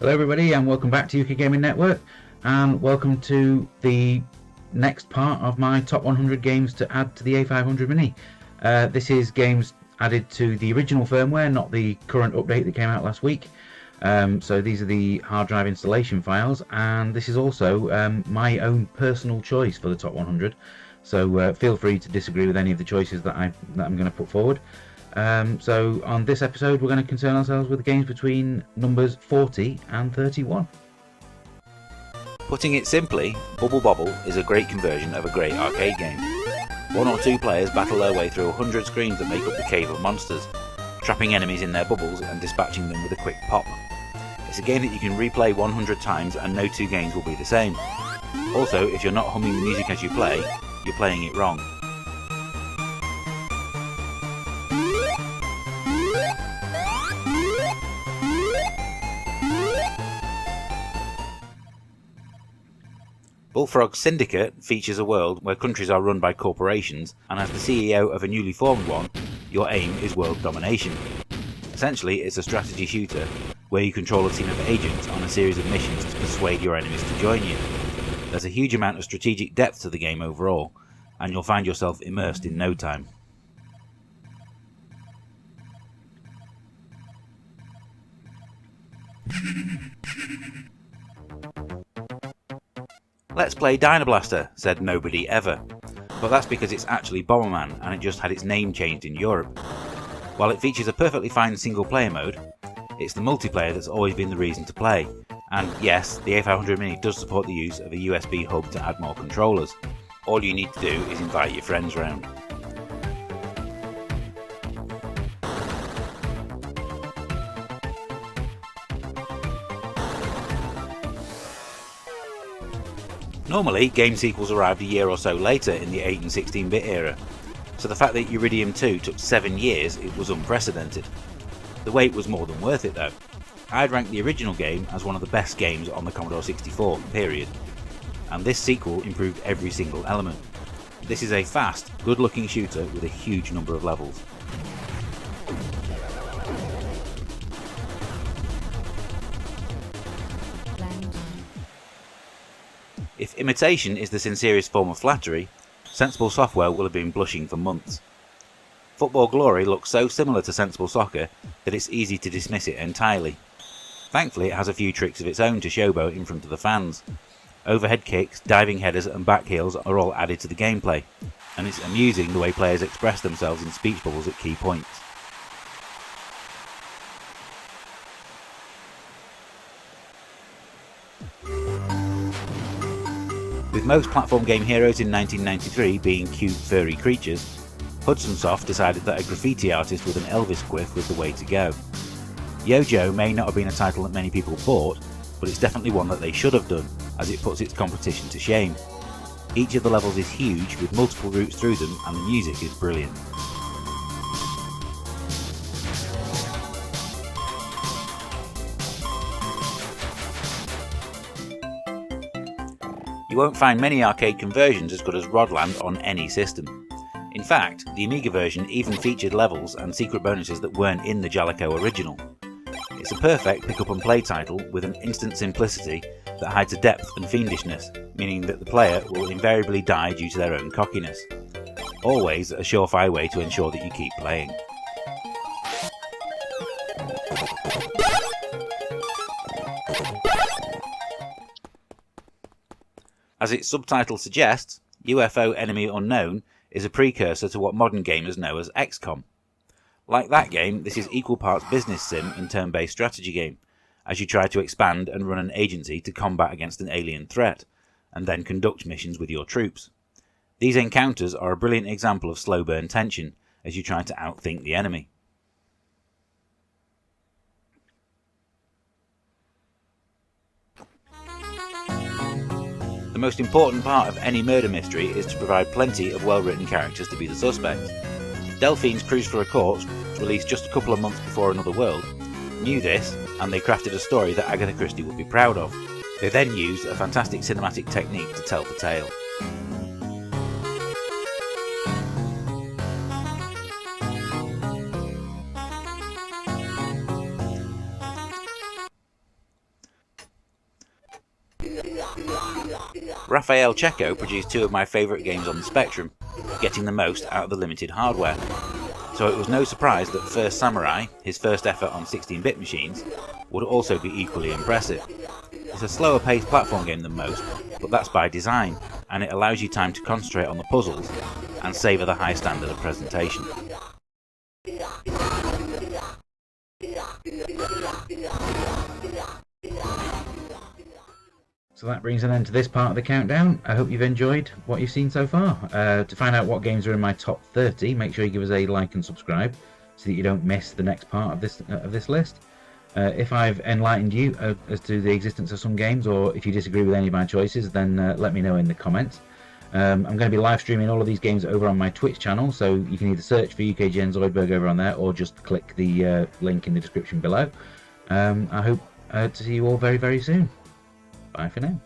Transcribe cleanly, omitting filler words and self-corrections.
Hello everybody and welcome back to UK Gaming Network, and welcome to the next part of my top 100 games to add to the A500 Mini. This is games added to the original firmware, not the current update that came out last week. So these are the hard drive installation files, and this is also my own personal choice for the top 100. So feel free to disagree with any of the choices that I'm going to put forward. So on this episode we're going to concern ourselves with the games between numbers 40 and 31. Putting it simply, Bubble Bobble is a great conversion of a great arcade game. One or two players battle their way through 100 screens that make up the Cave of Monsters, trapping enemies in their bubbles and dispatching them with a quick pop. It's a game that you can replay 100 times and no two games will be the same. Also, if you're not humming the music as you play, you're playing it wrong. Bullfrog Syndicate features a world where countries are run by corporations, and as the CEO of a newly formed one, your aim is world domination. Essentially, it's a strategy shooter where you control a team of agents on a series of missions to persuade your enemies to join you. There's a huge amount of strategic depth to the game overall, and you'll find yourself immersed in no time. Let's play Dynablaster, said nobody ever. But that's because it's actually Bomberman and it just had its name changed in Europe. While it features a perfectly fine single player mode, it's the multiplayer that's always been the reason to play. And yes, the A500 Mini does support the use of a USB hub to add more controllers. All you need to do is invite your friends round. Normally, game sequels arrived a year or so later in the 8 and 16-bit era, so the fact that Iridium 2 took 7 years, it was unprecedented. The wait was more than worth it though. I'd rank the original game as one of the best games on the Commodore 64, period. And this sequel improved every single element. This is a fast, good-looking shooter with a huge number of levels. If imitation is the sincerest form of flattery, Sensible Software will have been blushing for months. Football Glory looks so similar to Sensible Soccer that it's easy to dismiss it entirely. Thankfully, it has a few tricks of its own to showboat in front of the fans. Overhead kicks, diving headers and back heels are all added to the gameplay, and it's amusing the way players express themselves in speech bubbles at key points. With most platform game heroes in 1993 being cute furry creatures, Hudson Soft decided that a graffiti artist with an Elvis quiff was the way to go. Yo-Jo may not have been a title that many people bought, but it's definitely one that they should have done, as it puts its competition to shame. Each of the levels is huge, with multiple routes through them, and the music is brilliant. You won't find many arcade conversions as good as Rodland on any system. In fact, the Amiga version even featured levels and secret bonuses that weren't in the Jaleco original. It's a perfect pick-up-and-play title with an instant simplicity that hides a depth and fiendishness, meaning that the player will invariably die due to their own cockiness. Always a surefire way to ensure that you keep playing. As its subtitle suggests, UFO Enemy Unknown is a precursor to what modern gamers know as XCOM. Like that game, this is equal parts business sim and turn-based strategy game, as you try to expand and run an agency to combat against an alien threat, and then conduct missions with your troops. These encounters are a brilliant example of slow burn tension, as you try to outthink the enemy. The most important part of any murder mystery is to provide plenty of well-written characters to be the suspects. Delphine's Cruise for a Corpse, released just a couple of months before Another World, knew this, and they crafted a story that Agatha Christie would be proud of. They then used a fantastic cinematic technique to tell the tale. Rafael Checo produced two of my favourite games on the Spectrum, getting the most out of the limited hardware. So it was no surprise that First Samurai, his first effort on 16-bit machines, would also be equally impressive. It's a slower paced platform game than most, but that's by design, and it allows you time to concentrate on the puzzles and savour the high standard of presentation. So that brings an end to this part of the countdown. I hope you've enjoyed what you've seen so far. To find out what games are in my top 30, make sure you give us a like and subscribe so that you don't miss the next part of this list. If I've enlightened you as to the existence of some games, or if you disagree with any of my choices, then let me know in the comments. I'm going to be live streaming all of these games over on my Twitch channel, so you can either search for UKGN Zoidberg over on there, or just click the link in the description below. I hope to see you all very, very soon. Bye for now.